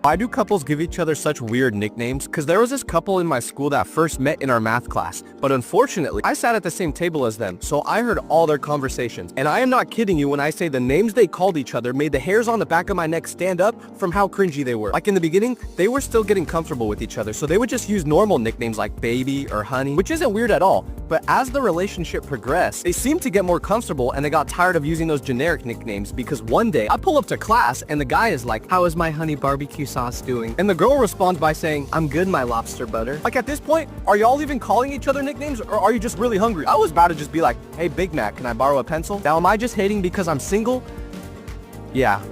Why do couples give each other such weird nicknames? Because there was this couple in my school that first met in our math class, but unfortunately, I sat at the same table as them, so I heard all their conversations. And I am not kidding you when I say the names they called each other made the hairs on the back of my neck stand up from how cringy they were. Like in the beginning, they were still getting comfortable with each other, so they would just use normal nicknames like baby or honey, which isn't weird at all. But as the relationship progressed, they seemed to get more comfortable and they got tired of using those generic nicknames because one day I pull up to class and the guy is like, "How is my honey barbecue sauce doing?" And the girl responds by saying, "I'm good, my lobster butter." Like at this point, are y'all even calling each other nicknames or are you just really hungry? I was about to just be like, "Hey Big Mac, can I borrow a pencil?" Now am I just hating because I'm single? Yeah.